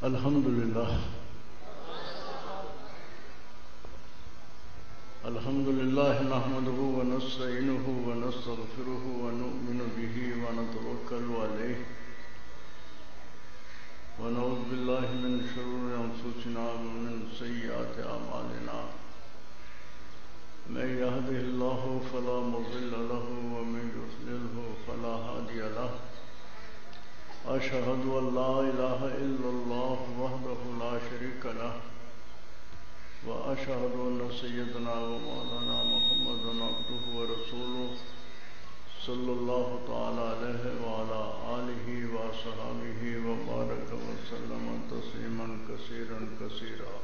الحمد لله نحمده ونستعينه ونستغفره ونؤمن به ونتوكل عليه ونعوذ بالله من شرور أنفسنا ومن سيئات أعمالنا من يهده الله فلا مضل له ومن يضلله فلا هادي له أشهد أن لا إله إلا الله وحده لا شريك له وأشهد أن سيدنا ومولانا محمدا عبده ورسوله صلى الله تعالى عليه وعلى آله وصحبه وبارك وسلم تسليما كثيرا كثيرا.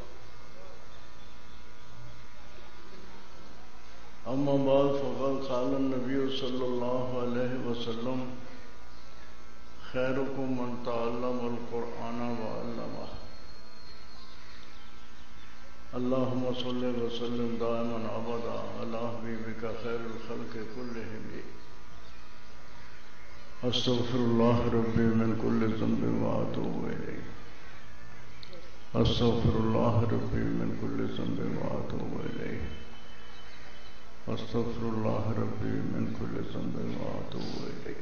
أما بعد فقد قال النبي صلى الله عليه وسلم خيركم من تعلم القرآن وعلمه. اللهم صل وسلم دائما أبدا على حبيبك خير الخلق كلهم. أستغفر الله ربي من كل ذنب وأتوب إليه. أستغفر الله ربي من كل ذنب وأتوب إليه. أستغفر الله ربي من كل ذنب وأتوب إليه.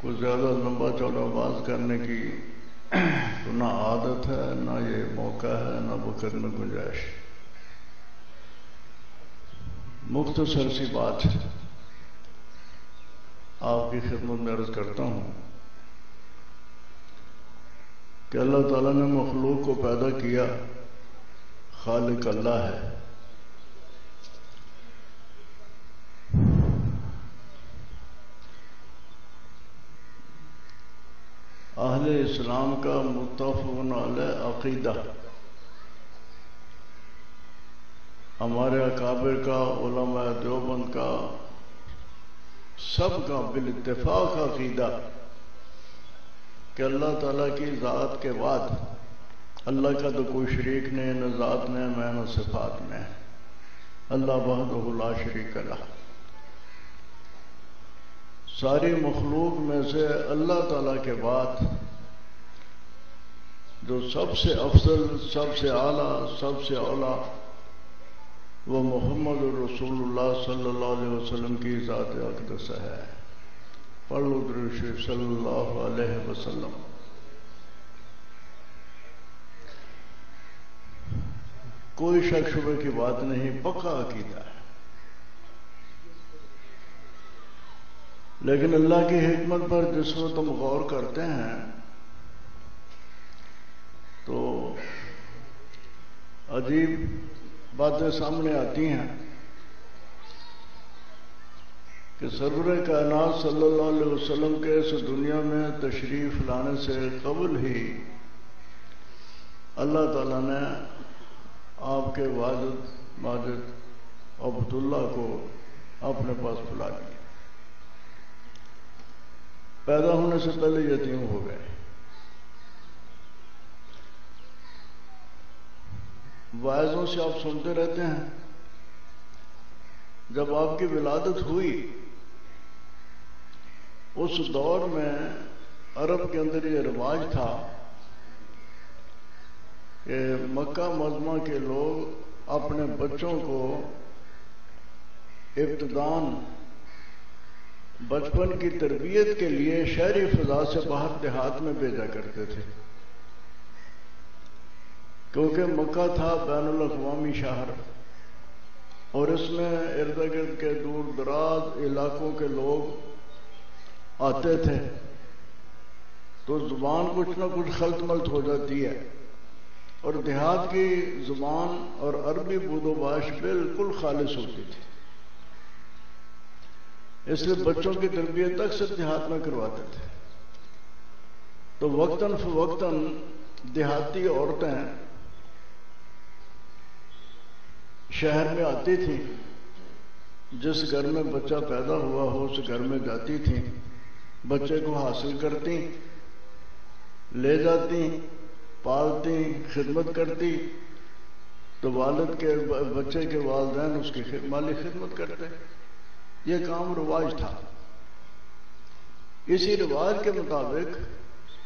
کوئی زیادہ لمبا چوڑا بات کرنے کی نہ عادت ہے، نہ یہ موقع ہے، نہ وقت میں گنجائش. مختصر سی بات آپ کی خدمت میں عرض کرتا ہوں کہ اللہ تعالیٰ نے مخلوق کو پیدا کیا، خالق اللہ ہے. اہل اسلام کا متفق علیہ عقیدہ، ہمارے اکابر کا، علماء دیوبند کا، سب کا بالاتفاق عقیدہ کہ اللہ تعالیٰ کی ذات کے بعد اللہ کا تو کوئی شریک نہیں، نہ ذات میں نہ صفات میں. اللہ وحدہ لا شریک لہ. ساری مخلوق میں سے اللہ تعالیٰ کے بعد جو سب سے افضل، سب سے اعلیٰ، سب سے اولا وہ محمد رسول اللہ صلی اللہ علیہ وسلم کی ذات اقدس ہے. پڑھ لو درود شریف صلی اللہ علیہ وسلم. کوئی شک شبہ کی بات نہیں، پکا عقیدہ ہے. لیکن اللہ کی حکمت پر جس وقت ہم غور کرتے ہیں تو عجیب باتیں سامنے آتی ہیں کہ سرور کائنات صلی اللہ علیہ وسلم کے اس دنیا میں تشریف لانے سے قبل ہی اللہ تعالیٰ نے آپ کے والد ماجد عبداللہ کو اپنے پاس بلا لیا. پیدا ہونے سے پہلے یتیم ہو گئے. واعظوں سے آپ سنتے رہتے ہیں جب آپ کی ولادت ہوئی اس دور میں عرب کے اندر یہ رواج تھا کہ مکہ معظمہ کے لوگ اپنے بچوں کو ابتداءً بچپن کی تربیت کے لیے شہری فضا سے باہر دیہات میں بھیجا کرتے تھے، کیونکہ مکہ تھا بین الاقوامی شہر اور اس میں ارد گرد کے دور دراز علاقوں کے لوگ آتے تھے تو زبان کچھ نہ کچھ خلط ملط ہو جاتی ہے، اور دیہات کی زبان اور عربی بود و باش بالکل خالص ہوتی تھی. اس لیے بچوں کی تربیت اکثر دیہات میں کرواتے تھے. تو وقتاً فوقتاً دیہاتی عورتیں شہر میں آتی تھیں، جس گھر میں بچہ پیدا ہوا ہو اس گھر میں جاتی تھیں، بچے کو حاصل کرتی، لے جاتی، پالتی، خدمت کرتی. تو والد کے بچے کے والدین اس کی مالی خدمت کرتے. یہ کام رواج تھا. اسی رواج کے مطابق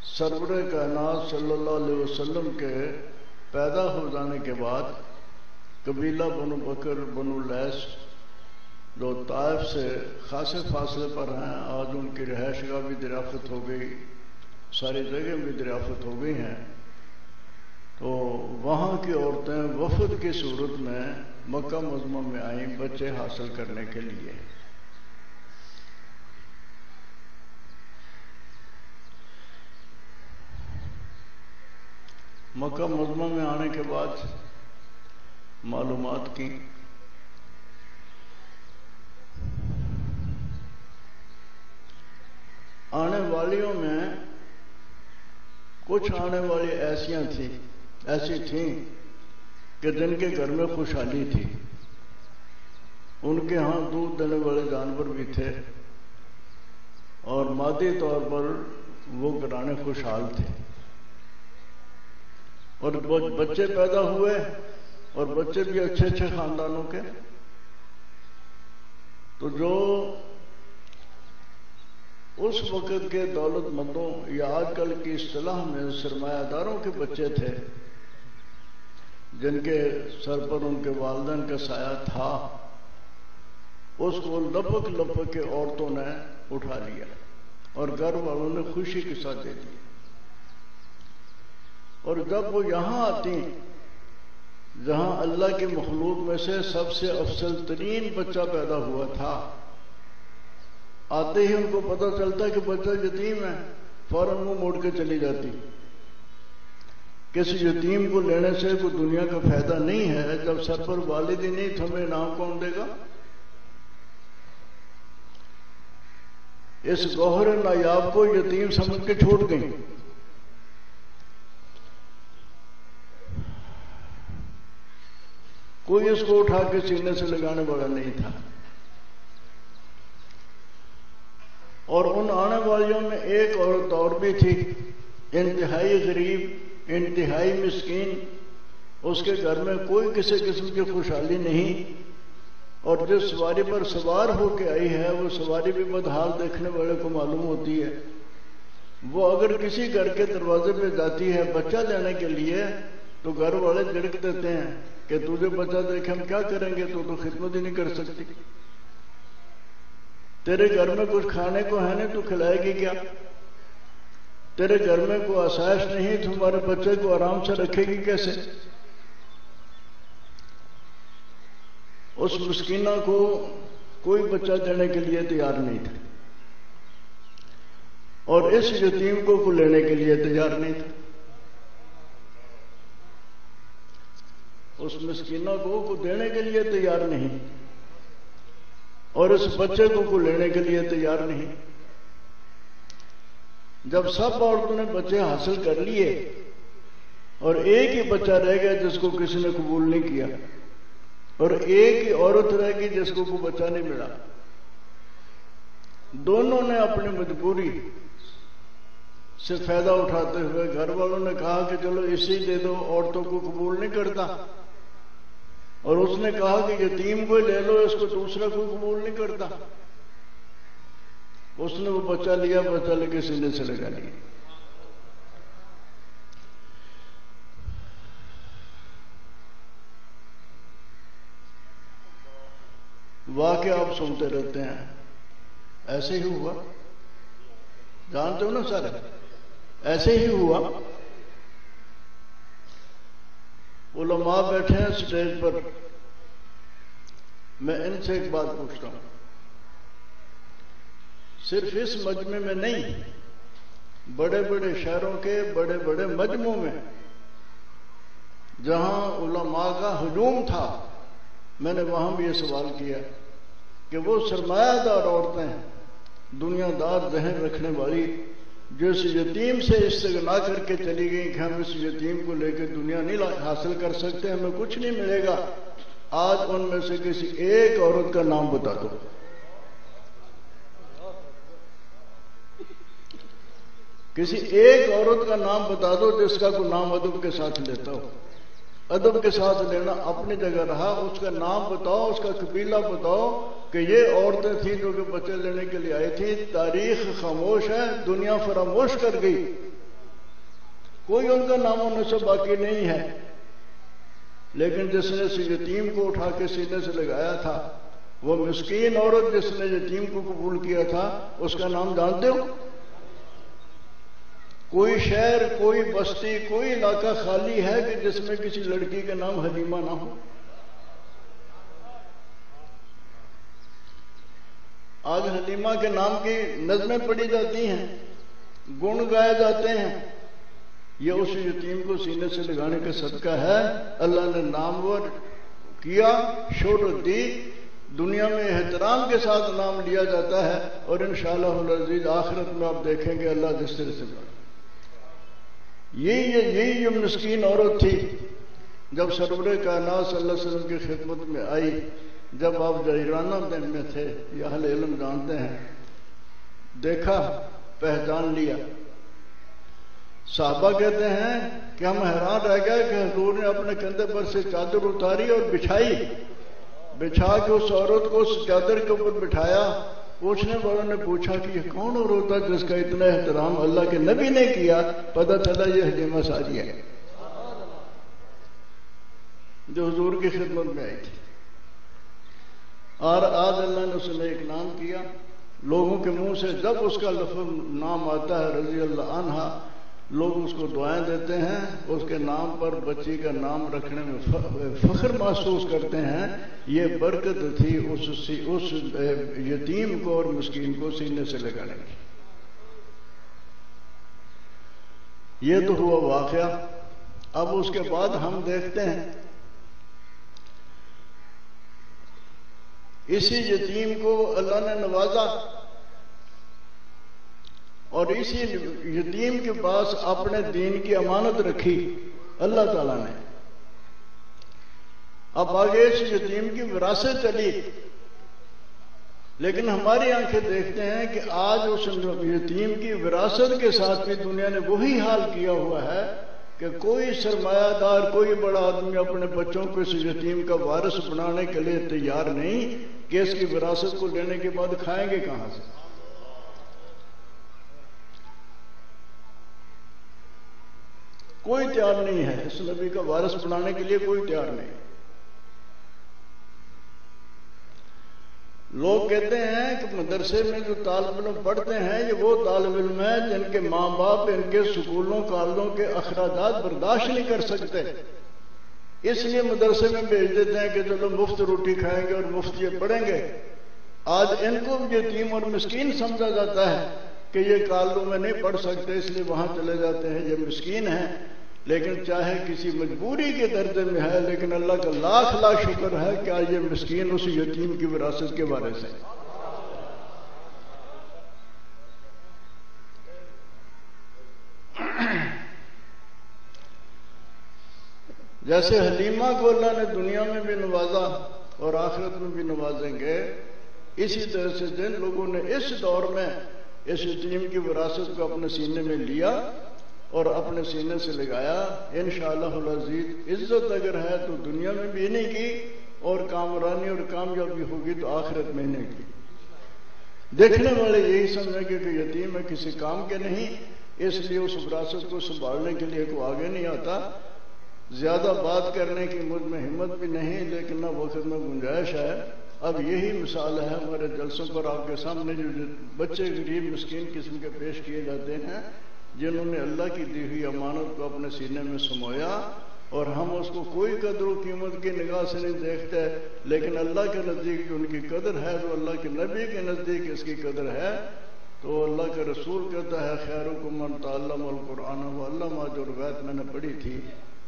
سرور کائنات صلی اللہ علیہ وسلم کے پیدا ہو جانے کے بعد قبیلہ بنو بکر بنو لیس جو طائف سے خاصے فاصلے پر ہیں، آج ان کی رہائش گاہ بھی دریافت ہو گئی، ساری جگہیں بھی دریافت ہو گئی ہیں، تو وہاں کی عورتیں وفد کی صورت میں مکہ معظمہ میں آئیں بچے حاصل کرنے کے لیے۔ مکہ معظمہ میں آنے کے بعد معلومات کی، آنے والیوں میں کچھ آنے والی ایسی تھیں کہ جن کے گھر میں خوشحالی تھی، ان کے ہاں دودھ دینے والے جانور بھی تھے اور مادی طور پر وہ گھرانے خوشحال تھے، اور بچے پیدا ہوئے اور بچے بھی اچھے اچھے خاندانوں کے۔ تو جو اس وقت کے دولت مندوں یا آج کل کی اصطلاح میں سرمایہ داروں کے بچے تھے، جن کے سر پر ان کے والدین کا سایہ تھا، اس کو لپک لپک کے عورتوں نے اٹھا لیا اور گھر والوں نے خوشی کے ساتھ دے دی۔ اور جب وہ یہاں آتی جہاں اللہ کی مخلوق میں سے سب سے افضل ترین بچہ پیدا ہوا تھا، آتے ہی ان کو پتہ چلتا کہ بچہ یتیم ہے، فوراً منہ موڑ کے چلی جاتی۔ کسی یتیم کو لینے سے کوئی دنیا کا فائدہ نہیں ہے، جب سر پر والد ہی نہیں تو ہمیں انعام کون دے گا؟ اس گوہر نایاب کو یتیم سمجھ کے چھوڑ گئی۔ کوئی اس کو اٹھا کے سینے سے لگانے والا نہیں تھا۔ اور ان آنے والیوں میں ایک عورت اور بھی تھی، انتہائی غریب، انتہائی مسکین، اس کے گھر میں کوئی کسی قسم کی خوشحالی نہیں، اور جس سواری پر سوار ہو کے آئی ہے وہ سواری بھی بدحال دیکھنے والے کو معلوم ہوتی ہے۔ وہ اگر کسی گھر کے دروازے پہ جاتی ہے بچہ لینے کے لیے تو گھر والے جھڑک دیتے ہیں کہ تجھے بچہ دیکھے ہم کیا کریں گے، تو خدمت ہی نہیں کر سکتی، تیرے گھر میں کچھ کھانے کو ہے نہیں تو کھلائے گی کیا، تیرے گھر میں کوئی آسائش نہیں تمہارے بچے کو آرام سے رکھے گی کیسے۔ اس مسکینہ کو کوئی بچہ دینے کے لیے تیار نہیں تھا، اور اس یتیم کو لینے کے لیے تیار نہیں تھا۔ اس مسکینہ کو دینے کے لیے تیار نہیں، اور اس بچے کو لینے کے لیے تیار نہیں۔ جب سب عورتوں نے بچے حاصل کر لیے اور ایک ہی بچہ رہ گیا جس کو کسی نے قبول نہیں کیا، اور ایک ہی عورت رہ گئی جس کو کوئی بچہ نہیں ملا، دونوں نے اپنی مجبوری سے فائدہ اٹھاتے ہوئے گھر والوں نے کہا کہ چلو اسی دے دو، عورتوں کو قبول نہیں کرتا، اور اس نے کہا کہ یتیم کو لے لو، اس کو دوسرا کوئی قبول نہیں کرتا۔ اس نے وہ بچہ لیا، بچہ لے کے سینے سے لگا لیا۔ واقعہ آپ سنتے رہتے ہیں، ایسے ہی ہوا، جانتے ہو نا سر، ایسے ہی ہوا۔ علماء بیٹھے ہیں سٹیج پر، میں ان سے ایک بات پوچھتا ہوں، صرف اس مجمع میں نہیں، بڑے بڑے شہروں کے بڑے بڑے مجمعوں میں جہاں علماء کا ہجوم تھا، میں نے وہاں بھی یہ سوال کیا کہ وہ سرمایہ دار عورتیں، دنیا دار ذہن رکھنے والی، جو اس یتیم سے استغنا کر کے چلی گئی کہ ہم اس یتیم کو لے کے دنیا نہیں حاصل کر سکتے، ہمیں کچھ نہیں ملے گا، آج ان میں سے کسی ایک عورت کا نام بتا دو۔ کسی ایک عورت کا نام بتا دو جس کا کوئی نام ادب کے ساتھ لیتا ہو۔ ادب کے ساتھ لینا اپنی جگہ رہا، اس کا نام بتاؤ، اس کا قبیلہ بتاؤ، کہ یہ عورتیں تھیں جو کہ بچے لینے کے لیے آئی تھیں. تاریخ خاموش ہے، دنیا فراموش کر گئی، کوئی ان کا نام و نسب باقی نہیں ہے. لیکن جس نے اس یتیم کو اٹھا کے سینے سے لگایا تھا، وہ مسکین عورت جس نے یتیم کو قبول کیا تھا، اس کا نام جانتے ہو؟ کوئی شہر، کوئی بستی، کوئی علاقہ خالی ہے کہ جس میں کسی لڑکی کا نام حلیمہ نہ ہو؟ آج حلیمہ کے نام کی نظمیں پڑھی جاتی ہیں، گن گائے جاتے ہیں. یہ اس یتیم کو سینے سے لگانے کا صدقہ ہے. اللہ نے نامور کیا، شہرت دی، دنیا میں احترام کے ساتھ نام لیا جاتا ہے. اور انشاءاللہ العزیز آخرت میں آپ دیکھیں گے اللہ جس طرح سے بڑھا. یہی مسکین عورت تھی جب سرور کائنات صلی اللہ علیہ وسلم کی خدمت میں آئی. جب آپ جہیرانہ میں تھے، یہ اہل علم جانتے ہیں، دیکھا، پہچان لیا. صحابہ کہتے ہیں کہ ہم حیران رہ گئے کہ حضور نے اپنے کندھے پر سے چادر اتاری اور بچھا کے اس عورت کو اس چادر کے اوپر بٹھایا. پوچھنے والوں نے پوچھا کہ یہ کون عورت ہے جس کا اتنا احترام اللہ کے نبی نے کیا؟ پتہ چلا یہ حلیمہ سعدیہ ہے جو حضور کی خدمت میں آئی تھی. اور آج اللہ نے اسے ایک نام کیا. لوگوں کے منہ سے جب اس کا لفظ نام آتا ہے رضی اللہ عنہا، لوگ اس کو دعائیں دیتے ہیں، اس کے نام پر بچی کا نام رکھنے میں فخر محسوس کرتے ہیں. یہ برکت تھی اس یتیم کو اور مسکین کو سینے سے لگانے کی. یہ تو ہوا واقعہ. اب اس کے بعد ہم دیکھتے ہیں اسی یتیم کو اللہ نے نوازا اور اسی یتیم کے پاس اپنے دین کی امانت رکھی اللہ تعالیٰ نے. اب آگے اس یتیم کی وراثت چلی، لیکن ہماری آنکھیں دیکھتے ہیں کہ آج اس یتیم کی وراثت کے ساتھ بھی دنیا نے وہی حال کیا ہوا ہے کہ کوئی سرمایہ دار، کوئی بڑا آدمی اپنے بچوں کو اس یتیم کا وارث بنانے کے لیے تیار نہیں کہ اس کی وراثت کو لینے کے بعد کھائیں گے کہاں سے؟ کوئی تیار نہیں ہے اس نبی کا وارث بنانے کے لیے، کوئی تیار نہیں. لوگ کہتے ہیں کہ مدرسے میں جو طالب علم پڑھتے ہیں یہ وہ طالب علم ہیں جن کے ماں باپ ان کے سکولوں کالجوں کے اخراجات برداشت نہیں کر سکتے، اس لیے مدرسے میں بھیج دیتے ہیں کہ چلو مفت روٹی کھائیں گے اور مفت یہ پڑھیں گے. آج ان کو یتیم اور مسکین سمجھا جاتا ہے کہ یہ کالجوں میں نہیں پڑھ سکتے اس لیے وہاں چلے جاتے ہیں، یہ مسکین ہیں. لیکن چاہے کسی مجبوری کے درجے میں ہے، لیکن اللہ کا لاکھ لاکھ شکر ہے کہ آج یہ مسکین اس یتیم کی وراثت کے بارے سے. جیسے حلیمہ کو اللہ نے دنیا میں بھی نوازا اور آخرت میں بھی نوازیں گے، اسی طرح سے جن لوگوں نے اس دور میں اس یتیم کی وراثت کو اپنے سینے میں لیا اور اپنے سینے سے لگایا، انشاءاللہ العزیز عزت اگر ہے تو دنیا میں بھی نہیں کی، اور کامرانی اور کامیابی ہوگی تو آخرت میں نہیں کی. دیکھنے والے یہی سمجھیں گے کہ یتیم ہے کسی کام کے نہیں، اس لیے اس وراثت کو سنبھالنے کے لیے کوئی آگے نہیں آتا. زیادہ بات کرنے کی مجھ میں ہمت بھی نہیں، لیکن نہ وقت میں گنجائش ہے. اب یہی مثال ہے ہمارے جلسوں پر آپ کے سامنے جو بچے غریب مسکین قسم کے پیش کیے جاتے ہیں، جنہوں نے اللہ کی دی ہوئی امانت کو اپنے سینے میں سمویا، اور ہم اس کو کوئی قدر و قیمت کی نگاہ سے نہیں دیکھتے، لیکن اللہ کے نزدیک جو ان کی قدر ہے، جو اللہ کے نبی کے نزدیک اس کی قدر ہے، تو اللہ کے رسول کہتا ہے خیرکم من تعلم القرآن وعلمہ. جو روایت میں نے پڑھی تھی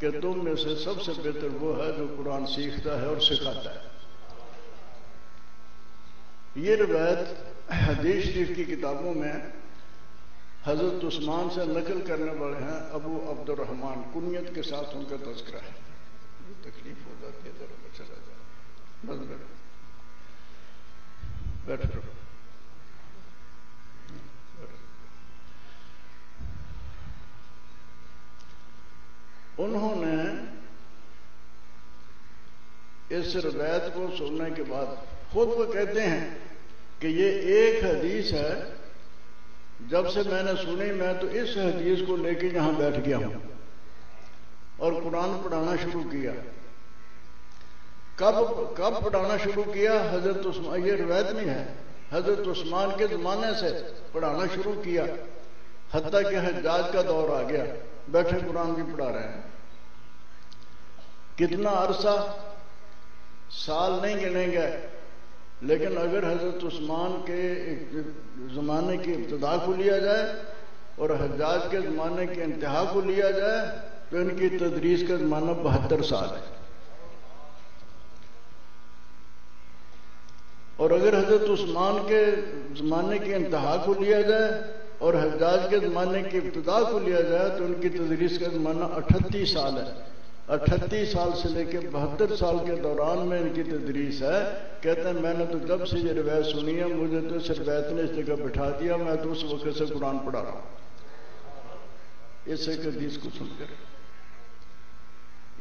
کہ تم میں سے سب سے بہتر وہ ہے جو قرآن سیکھتا ہے اور سکھاتا ہے. یہ روایت حدیث شریف کی کتابوں میں حضرت عثمان سے نقل کرنے والے ہیں ابو عبد الرحمن، کنیت کے ساتھ ان کا تذکرہ ہے. تکلیف ہو جاتی ہے ذرا میں چلا جاؤ، بس بیٹھو. انہوں نے اس اس روایت کو سننے کے بعد خود وہ کہتے ہیں کہ یہ ایک حدیث ہے، جب سے میں نے سنی میں تو اس حدیث کو لے کے یہاں بیٹھ گیا ہوں اور قرآن پڑھانا شروع کیا۔ کب پڑھانا شروع کیا؟ حضرت عثمان، یہ روایت نہیں ہے، حضرت عثمان کے زمانے سے پڑھانا شروع کیا، حتیٰ کہ حجاج کا دور آ گیا، بیٹھے قرآن بھی پڑھا رہے ہیں۔ کتنا عرصہ؟ سال نہیں گنے گئے، لیکن اگر حضرت عثمان کے زمانے کی ابتدا کو لیا جائے اور حجاج کے زمانے کے انتہا کو لیا جائے تو ان کی تدریس کا زمانہ 72 سال ہے۔ اور اگر حضرت عثمان کے زمانے کی انتہا کو لیا جائے اور حجاج کے زمانے کی ابتدا کو لیا جائے تو ان کی تدریس کا زمانہ 38 سال ہے۔ 38 سال سے لے کے 72 سال کے دوران میں ان کی تدریس ہے۔ کہتے ہیں میں نے تو جب سے یہ روایت سنی ہے مجھے تو اس روایت نے اس جگہ بٹھا دیا، میں تو اس وقت سے قرآن پڑھا رہا ہوں اس ایک حدیث کو سن کر۔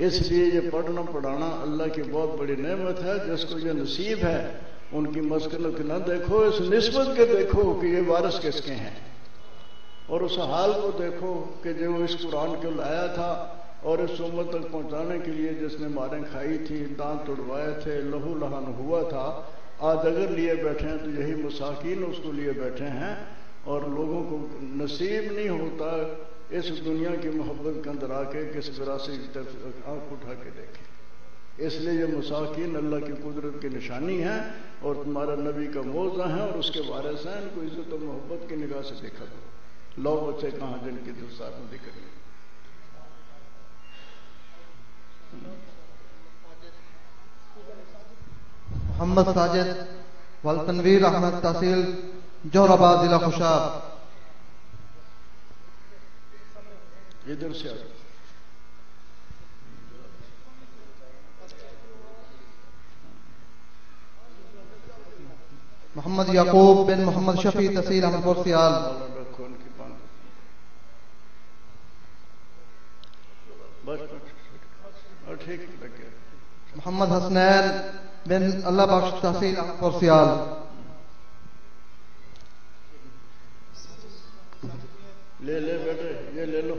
اس لیے یہ پڑھنا پڑھانا اللہ کی بہت بڑی نعمت ہے، جس کو یہ نصیب ہے ان کی مسکنت نہ دیکھو، اس نسبت کے دیکھو کہ یہ وارث کس کے ہیں، اور اس حال کو دیکھو کہ جو اس قرآن کو لایا تھا اور اس امت تک پہنچانے کے لیے جس نے ماریں کھائی تھی، دانت توڑوائے تھے، لہو لہان ہوا تھا، آج اگر لیے بیٹھے ہیں تو یہی مساکین اس کو لیے بیٹھے ہیں، اور لوگوں کو نصیب نہیں ہوتا اس دنیا کی محبت کے اندر آ کے کس طرح سے آنکھ اٹھا کے دیکھیں۔ اس لیے یہ مساکین اللہ کی قدرت کی نشانی ہے اور تمہارا نبی کا موضع ہے اور اس کے وارث ہیں، ان کو عزت و محبت کی نگاہ سے دیکھا کرو۔ لو بچے کہاں جن کی دستار میں دکھ رہی ہے۔ محمد ساجد والتنویر احمد تحصیل جوہر آباد ضلع خوشاب۔ ادھر سے محمد یعقوب بن محمد شفیع تحصیل احمد پور سیال۔ محمد حسنین بن اللہ بخش تحصیل احمد پور سیال۔ لے بیٹے یہ لے لو۔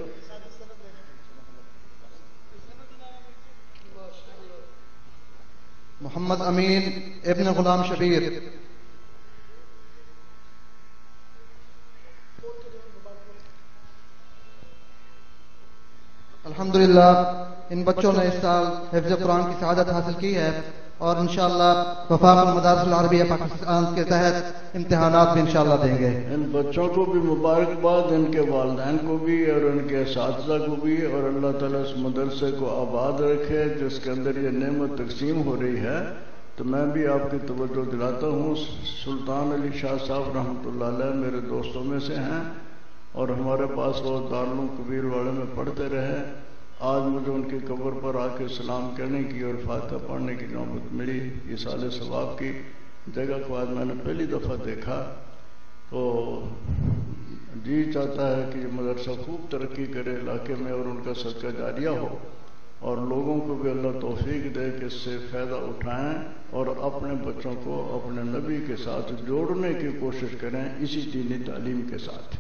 محمد امین ابن غلام شبیر۔ الحمدللہ ان بچوں نے اس سال حفظ قرآن کی سعادت حاصل کی ہے اور انشاءاللہ وفاق المدارس العربیہ پاکستان کے تحت امتحانات بھی انشاءاللہ دیں گے۔ ان بچوں کو بھی مبارکباد، ان کے والدین کو بھی اور ان کے اساتذہ کو بھی، اور اللہ تعالیٰ اس مدرسے کو آباد رکھے جس کے اندر یہ نعمت تقسیم ہو رہی ہے۔ تو میں بھی آپ کی توجہ دلاتا ہوں، سلطان علی شاہ صاحب رحمۃ اللہ علیہ میرے دوستوں میں سے ہیں اور ہمارے پاس وہ دارالعلوم کبیر والے میں پڑھتے رہے۔ آج مجھے ان کی قبر پر آ کے سلام کہنے کی اور فاتحہ پڑھنے کی نوبت ملی۔ ایصال ثواب کی جگہ کو آج میں نے پہلی دفعہ دیکھا تو جی چاہتا ہے کہ یہ مدرسہ خوب ترقی کرے علاقے میں اور ان کا صدقہ جاریہ ہو، اور لوگوں کو بھی اللہ توفیق دے کہ اس سے فائدہ اٹھائیں اور اپنے بچوں کو اپنے نبی کے ساتھ جوڑنے کی کوشش کریں اسی دینی تعلیم کے ساتھ۔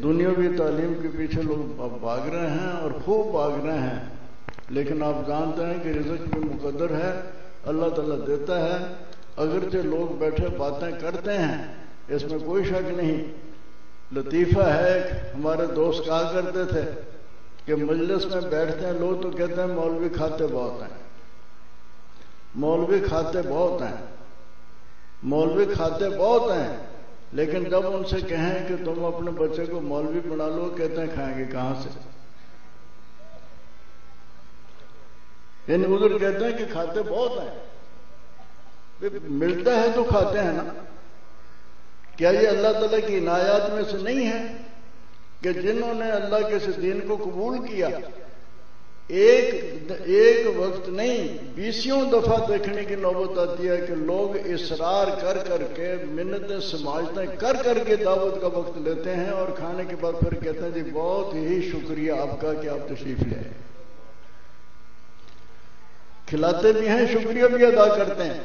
دنیاوی تعلیم کے پیچھے لوگ بھاگ رہے ہیں اور خوب بھاگ رہے ہیں، لیکن آپ جانتے ہیں کہ رزق بھی مقدر ہے، اللہ تعالیٰ دیتا ہے۔ اگرچہ لوگ بیٹھے باتیں کرتے ہیں اس میں کوئی شک نہیں۔ لطیفہ ہے، ہمارے دوست کہا کرتے تھے کہ مجلس میں بیٹھتے ہیں لوگ تو کہتے ہیں مولوی کھاتے بہت ہیں، مولوی کھاتے بہت ہیں، مولوی کھاتے بہت ہیں، لیکن جب ان سے کہیں کہ تم اپنے بچے کو مولوی بنا لو کہتے ہیں کھائیں گے کہاں سے؟ یعنی ادھر کہتے ہیں کہ کھاتے بہت ہیں، ملتا ہے تو کھاتے ہیں نا۔ کیا یہ اللہ تعالیٰ کی عنایات میں سے نہیں ہے کہ جنہوں نے اللہ کے اس دین کو قبول کیا ایک وقت نہیں 20 دفعہ دیکھنے کی نوبت آتی ہے کہ لوگ اصرار کر کر کے منتیں سماجتیں کر کر کے دعوت کا وقت لیتے ہیں اور کھانے کے بعد پھر کہتے ہیں جی بہت ہی شکریہ آپ کا کہ آپ تشریف لے آئے۔ کھلاتے بھی ہیں، شکریہ بھی ادا کرتے ہیں.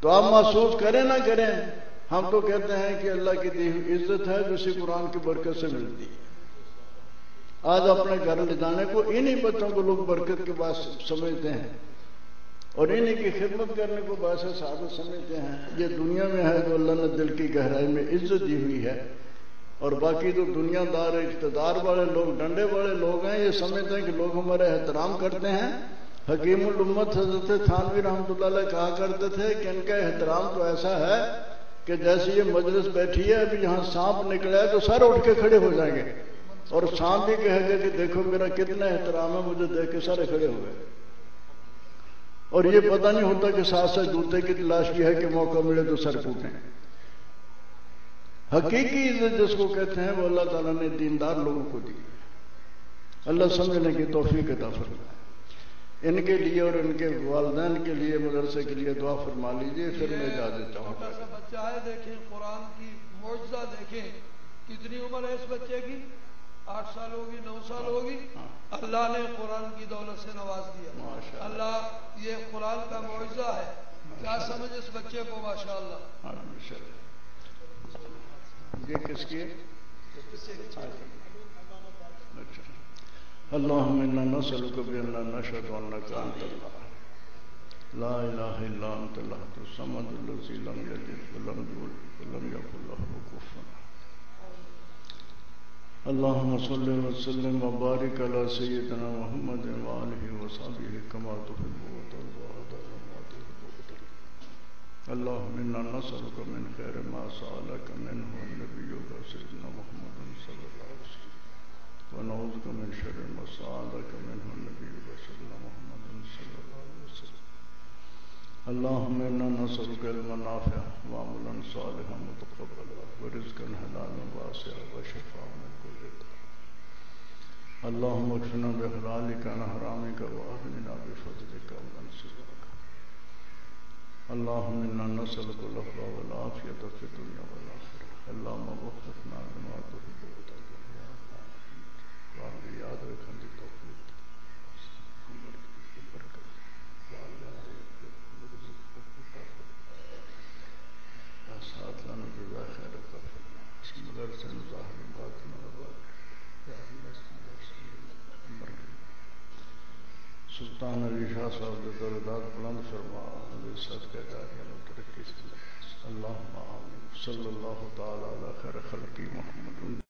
تو آپ محسوس کریں نہ کریں، ہم تو کہتے ہیں کہ اللہ کی دی ہوئی عزت ہے جو اسی قرآن کی برکت سے ملتی ہے. آج اپنے گھر لے جانے کو انہی بچوں کو لوگ برکت کے باعث سمجھتے ہیں اور انہی کی خدمت کرنے کو باعث سعادت سمجھتے ہیں. یہ دنیا میں ہے جو اللہ نے دل کی گہرائی میں عزت دی ہوئی ہے، اور باقی جو دنیا دار اقتدار والے لوگ، ڈنڈے والے لوگ ہیں، یہ سمجھتے ہیں کہ لوگ ہمارا احترام کرتے ہیں. حکیم الامت حضرت تھانوی رحمۃ اللہ علیہ کہا کرتے تھے کہ ان کا احترام تو ایسا ہے کہ جیسے یہ مجلس بیٹھی ہے، ابھی یہاں سانپ نکلا ہے تو سارے اٹھ کے کھڑے ہو جائیں گے، اور سانپ بھی کہے گا کہ دیکھو میرا کتنا احترام ہے، مجھے دیکھ کے سارے کھڑے ہو گئے. اور یہ پتہ نہیں ہوتا کہ ساتھ سے جوتے کی تلاش کی ہے کہ موقع ملے تو سر ٹوٹیں. حقیقی عزت جس کو کہتے ہیں وہ اللہ تعالیٰ نے دیندار لوگوں کو دی. اللہ سمجھنے کی توفیق عطا فرمائے. ان کے لیے اور ان کے والدین کے لیے، مدرسے کے لیے دعا فرما لیجیے. پھر میں اجازت چاہوں گا. چھوٹا سا بچہ ہے، دیکھیں قرآن کی معجزہ دیکھیں. کتنی عمر ہے اس بچے کی؟ 8 سال ہوگی، 9 سال ہوگی. اللہ نے قرآن کی دولت سے نواز دیا. اللہ، یہ قرآن کا معجزہ ہے. کیا سمجھ اس بچے کو؟ ماشاءاللہ. یہ کس کی ہے؟ اللہم انا نسألک بأننا نشهد انک انت اللہ لا الہ الا انت الاحد الصمد الذی لم یلد ولم یولد ولم یکن له کفوا احد. اللہم صل وسلم وبارک علی سیدنا محمد وآلہ وصحبہ کما تحب وترضى عدد ما تحب وترضى. اللہم انا نسألک من خیر ما سألک منہ نبیک سیدنا محمد صلی اللہ علیہ وسلم ونعوذ بک من شر ما استعاذک منہ نبیک سیدنا محمد صلی اللہ علیہ وسلم. اللہم انا نسألک علما نافعا وعملا صالحا متقبلا ورزقا حلالا واسعا وشفاء من کل داء. اللہم اکفنا بحلالک عن حرامک واغننا بفضلک عمن سواک. اللہم انا نسألک العفو والعافیۃ فی الدنیا والآخرہ. اللہم وفقنا لما تحب یاد رکھنے کی توفیق ساتھ لانا جزا خیر کا فرما. اس مدرسے ظاہر باطن سلطان علی شاہ صاحب کے درجات بلند فرما، صدقہ جاریہ میں ترقی سے. اللہم آمین. صلی اللہ تعالی علی خیر خلقی محمد.